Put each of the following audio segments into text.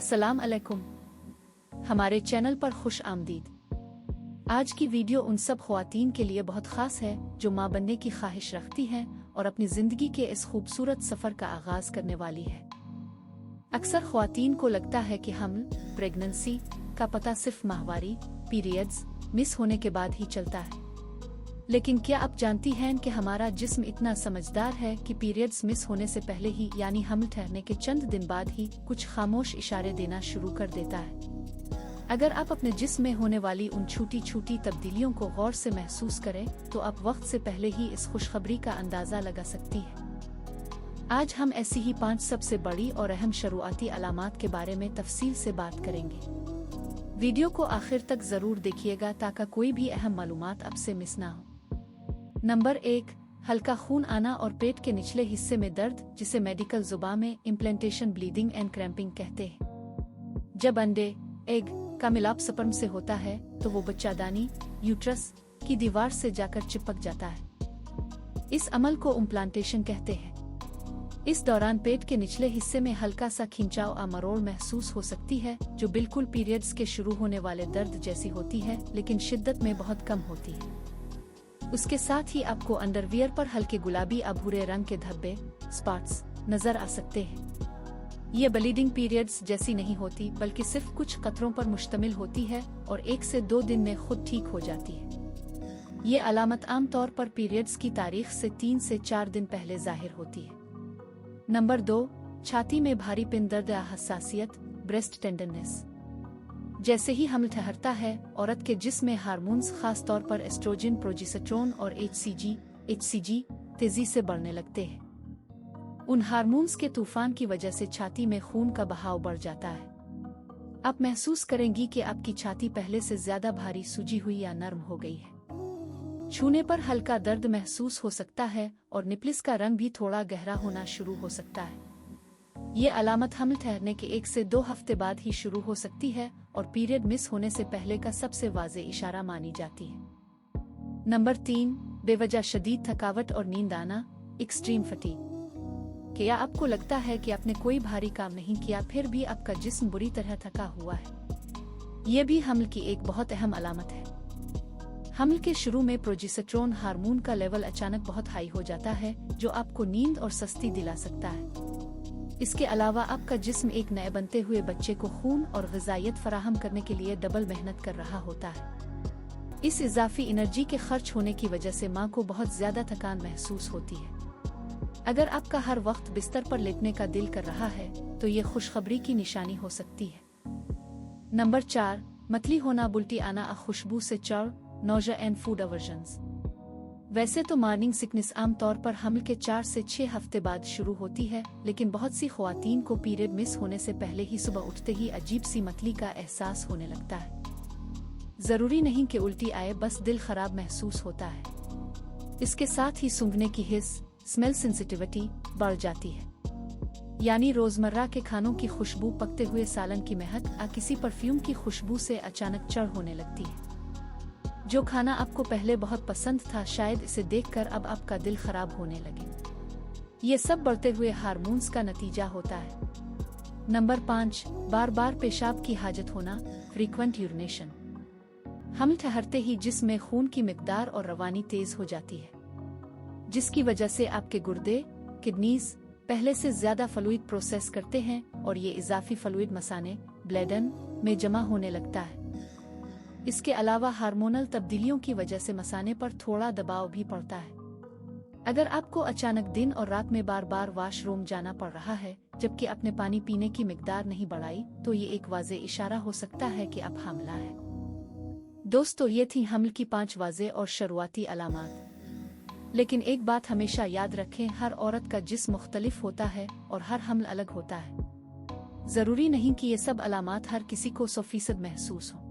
अस्सलाम अलैकुम। हमारे चैनल पर खुश आमदीद। आज की वीडियो उन सब ख्वातीन के लिए बहुत ख़ास है जो माँ बनने की ख्वाहिश रखती हैं और अपनी ज़िंदगी के इस खूबसूरत सफ़र का आगाज़ करने वाली है। अक्सर ख्वातीन को लगता है कि हमल, प्रेगनेंसी का पता सिर्फ माहवारी, पीरियड्स मिस होने के बाद ही चलता है। लेकिन क्या आप जानती हैं कि हमारा जिस्म इतना समझदार है कि पीरियड्स मिस होने से पहले ही यानी हमल ठहरने के चंद दिन बाद ही कुछ खामोश इशारे देना शुरू कर देता है। अगर आप अपने जिस्म में होने वाली उन छोटी छोटी तब्दीलियों को गौर से महसूस करें तो आप वक्त से पहले ही इस खुशखबरी का अंदाज़ा लगा सकती हैं। आज हम ऐसी ही 5 सबसे बड़ी और अहम शुरुआती अलामात के बारे में तफसील से बात करेंगे। वीडियो को आखिर तक ज़रूर देखिएगा ताकि कोई भी अहम मालूमात आपसे मिस ना हो। नंबर 1, हल्का खून आना और पेट के निचले हिस्से में दर्द, जिसे मेडिकल जुबान में इम्प्लांटेशन ब्लीडिंग एंड क्रैम्पिंग कहते हैं। जब अंडे एग का मिलाप स्पर्म से होता है तो वो बच्चादानी यूट्रस की दीवार से जाकर चिपक जाता है। इस अमल को इम्प्लांटेशन कहते हैं। इस दौरान पेट के निचले हिस्से में हल्का सा खिंचाव या मरोड़ महसूस हो सकती है जो बिल्कुल पीरियड्स के शुरू होने वाले दर्द जैसी होती है, लेकिन शिद्दत में बहुत कम होती है। उसके साथ ही आपको अंडरवियर पर हल्के गुलाबी या भूरे रंग के धब्बे स्पॉट्स नजर आ सकते हैं। ये ब्लीडिंग पीरियड्स जैसी नहीं होती बल्कि सिर्फ कुछ कतरों पर मुश्तमिल होती है और 1 से 2 दिन में खुद ठीक हो जाती है। ये अलामत आम तौर पर पीरियड्स की तारीख से 3 से 4 दिन पहले जाहिर होती है। नंबर 2, छाती में भारीपन, दर्द या हसासियत, ब्रेस्ट टेंडरनेस। जैसे ही हमल ठहरता है, औरत के जिस्म में हार्मोन्स खास तौर पर एस्ट्रोजन, प्रोजेस्टेरोन और एचसीजी तेजी से बढ़ने लगते हैं। उन हार्मोन्स के तूफान की वजह से छाती में खून का बहाव बढ़ जाता है। आप महसूस करेंगी कि आपकी छाती पहले से ज्यादा भारी, सूजी हुई या नरम हो गई है। छूने पर हल्का दर्द महसूस हो सकता है और निपल्स का रंग भी थोड़ा गहरा होना शुरू हो सकता है। ये अलामत हमल ठहरने के 1 से 2 हफ्ते बाद ही शुरू हो सकती है और पीरियड मिस होने से पहले का सबसे वाज़ेह इशारा मानी जाती है। नंबर 3, बेवजह शदीद थकावट और नींद आना, एक्सट्रीम फटीग। क्या आपको लगता है कि आपने कोई भारी काम नहीं किया फिर भी आपका जिस्म बुरी तरह थका हुआ है? ये भी हमल की एक बहुत अहम अलामत है। हमल के शुरू में प्रोजेस्टेरोन हार्मोन का लेवल अचानक बहुत हाई हो जाता है जो आपको नींद और सुस्ती दिला सकता है। इसके अलावा आपका जिस्म एक नए बनते हुए बच्चे को खून और ग़िज़ाइयत फराहम करने के लिए डबल मेहनत कर रहा होता है। इस इजाफी एनर्जी के खर्च होने की वजह से माँ को बहुत ज्यादा थकान महसूस होती है। अगर आपका हर वक्त बिस्तर पर लेटने का दिल कर रहा है तो ये खुशखबरी की निशानी हो सकती है। नंबर 4, मतली होना, बुल्टी आना, खुशबू से चढ़, नौजा एंड फूड अवर्जन्स। वैसे तो मॉर्निंग सिकनेस आम तौर पर हमल के 4 से 6 हफ्ते बाद शुरू होती है, लेकिन बहुत सी ख्वातीन को पीरियड मिस होने से पहले ही सुबह उठते ही अजीब सी मतली का एहसास होने लगता है। जरूरी नहीं कि उल्टी आए, बस दिल खराब महसूस होता है। इसके साथ ही सूंघने की हिस्स, स्मेल सेंसिटिविटी बढ़ जाती है। यानी रोजमर्रा के खानों की खुशबू, पकते हुए सालन की महक या किसी परफ्यूम की खुशबू से अचानक चढ़ होने लगती है। जो खाना आपको पहले बहुत पसंद था, शायद इसे देखकर अब आपका दिल खराब होने लगे। ये सब बढ़ते हुए हार्मोन्स का नतीजा होता है। नंबर 5, बार बार पेशाब की हाजत होना, फ्रीक्वेंट यूरिनेशन। हमल ठहरते ही जिस्म में खून की मिकदार और रवानी तेज हो जाती है, जिसकी वजह से आपके गुर्दे, किडनीज पहले से ज्यादा फ्लूइड प्रोसेस करते हैं और ये इजाफी फ्लूइड मसाने, ब्लैडर में जमा होने लगता है। इसके अलावा हार्मोनल तब्दीलियों की वजह से मसाने पर थोड़ा दबाव भी पड़ता है। अगर आपको अचानक दिन और रात में बार बार वॉशरूम जाना पड़ रहा है जबकि आपने पानी पीने की मिकदार नहीं बढ़ाई तो ये एक वाज़ेह इशारा हो सकता है कि आप हामिला है। दोस्तों, ये थी हमल की 5 वाज़ेह और शुरुआती अलामात। लेकिन एक बात हमेशा याद रखें, हर औरत का जिस्म मुख्तलिफ होता है और हर हमल अलग होता है। जरूरी नहीं कि ये सब अलामात हर किसी को 100% महसूस हो।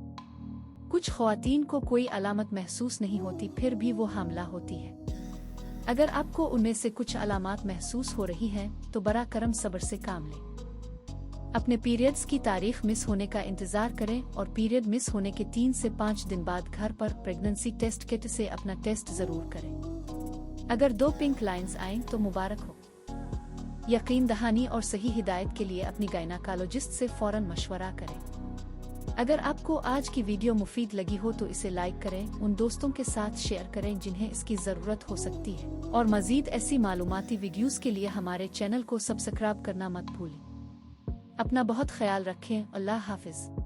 कुछ ख्वातीन को कोई अलामत महसूस नहीं होती फिर भी वो हामिला होती है। अगर आपको उनमें से कुछ अलामात महसूस हो रही हैं तो बरा करम सब्र से काम लें। अपने पीरियड्स की तारीख मिस होने का इंतजार करें और पीरियड मिस होने के 3 से 5 दिन बाद घर पर प्रेगनेंसी टेस्ट किट से अपना टेस्ट जरूर करें। अगर 2 पिंक लाइंस आएं तो मुबारक हो। यकीन दहानी और सही हिदायत के लिए अपनी गायनाकोलॉजिस्ट से फौरन मशवरा करें। अगर आपको आज की वीडियो मुफीद लगी हो तो इसे लाइक करें, उन दोस्तों के साथ शेयर करें जिन्हें इसकी ज़रूरत हो सकती है, और मज़ीद ऐसी मालूमाती वीडियोस के लिए हमारे चैनल को सब्सक्राइब करना मत भूलें। अपना बहुत ख्याल रखें। अल्लाह हाफिज़।